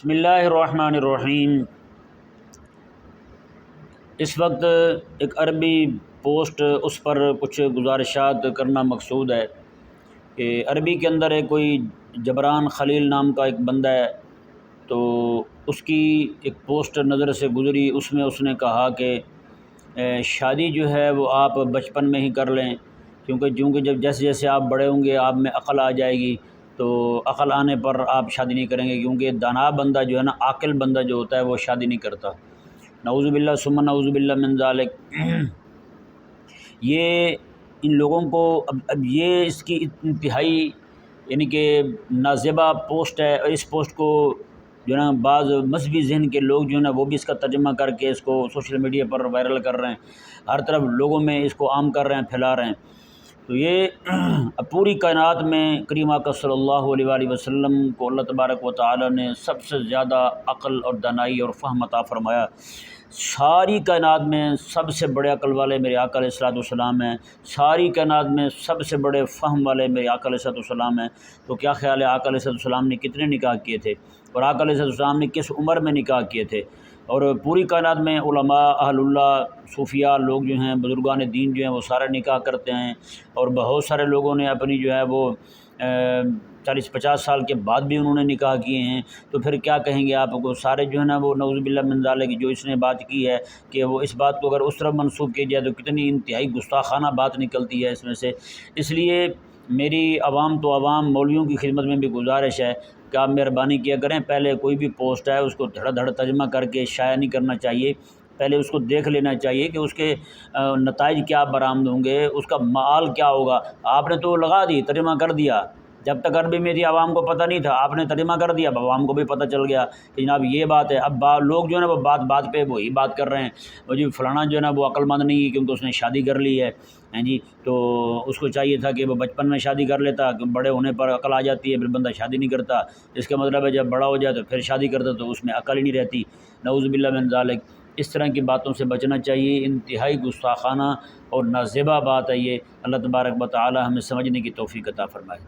بسم اللہ الرحمن الرحیم۔ اس وقت ایک عربی پوسٹ، اس پر کچھ گزارشات کرنا مقصود ہے کہ عربی کے اندر ایک کوئی جبران خلیل نام کا ایک بندہ ہے، تو اس کی ایک پوسٹ نظر سے گزری، اس میں اس نے کہا کہ شادی جو ہے وہ آپ بچپن میں ہی کر لیں، کیونکہ جب جیسے جیسے آپ بڑے ہوں گے آپ میں عقل آ جائے گی، تو عقل آنے پر آپ شادی نہیں کریں گے، کیونکہ دانا بندہ جو ہے نا، عاقل بندہ جو ہوتا ہے وہ شادی نہیں کرتا۔ نعوذ باللہ ثم نعوذ باللہ من ذالک۔ یہ ان لوگوں کو اب یہ اس کی انتہائی یعنی کہ نازیبا پوسٹ ہے، اور اس پوسٹ کو جو ہے نا بعض مذہبی ذہن کے لوگ جو ہے نا وہ بھی اس کا ترجمہ کر کے اس کو سوشل میڈیا پر وائرل کر رہے ہیں، ہر طرف لوگوں میں اس کو عام کر رہے ہیں، پھیلا رہے ہیں۔ تو یہ پوری کائنات میں کریم آقا صلی اللہ علیہ وآلہ وسلم کو اللہ تبارک و تعالی نے سب سے زیادہ عقل اور دانائی اور فہم عطا فرمایا۔ ساری کائنات میں سب سے بڑے عقل والے میرے آقا علیہ الصلوۃ والسلام ہیں، ساری کائنات میں سب سے بڑے فہم والے میرے آقا علیہ الصلوۃ والسلام ہیں۔ تو کیا خیال ہے آقا علیہ الصلوۃ والسلام نے کتنے نکاح کیے تھے، اور آقا علیہ الصلوۃ والسلام نے کس عمر میں نکاح کیے تھے؟ اور پوری کائنات میں علماء، اہل اللہ، صوفیاء لوگ جو ہیں، بزرگان دین جو ہیں، وہ سارے نکاح کرتے ہیں، اور بہت سارے لوگوں نے اپنی جو ہے وہ 40-50 سال کے بعد بھی انہوں نے نکاح کیے ہیں۔ تو پھر کیا کہیں گے آپ کو؟ سارے جو ہے نا وہ نعوذ باللہ من ذالک، جو اس نے بات کی ہے کہ وہ اس بات کو اگر اس طرف منسوخ کی جائے تو کتنی انتہائی گستاخانہ بات نکلتی ہے اس میں سے۔ اس لیے میری عوام تو عوام مولویوں کی خدمت میں بھی گزارش ہے کہ آپ مہربانی کیا کریں، پہلے کوئی بھی پوسٹ ہے اس کو دھڑ دھڑ ترجمہ کر کے شائع نہیں کرنا چاہیے، پہلے اس کو دیکھ لینا چاہیے کہ اس کے نتائج کیا برآمد ہوں گے، اس کا مآل کیا ہوگا۔ آپ نے تو لگا دی، ترجمہ کر دیا، جب تک عربی میں تھی عوام کو پتہ نہیں تھا، آپ نے ترجمہ کر دیا، اب عوام کو بھی پتہ چل گیا کہ جناب یہ بات ہے۔ اب لوگ جو ہے نا وہ بات پہ وہی بات کر رہے ہیں، وہ جی فلانا جو ہے نا وہ عقل مند نہیں ہے کیونکہ اس نے شادی کر لی ہے، ہیں جی، تو اس کو چاہیے تھا کہ وہ بچپن میں شادی کر لیتا، بڑے ہونے پر عقل آ جاتی ہے، پھر بندہ شادی نہیں کرتا، اس کا مطلب ہے جب بڑا ہو جائے تو پھر شادی کرتا، تو اس میں عقل ہی نہیں رہتی۔ نعوذ باللہ من ذالک۔ اس طرح کی باتوں سے بچنا چاہیے، انتہائی گستاخانہ اور نازیبا بات ہے یہ۔ اللہ تبارک و تعالی ہمیں سمجھنے کی توفیق عطا فرمائے۔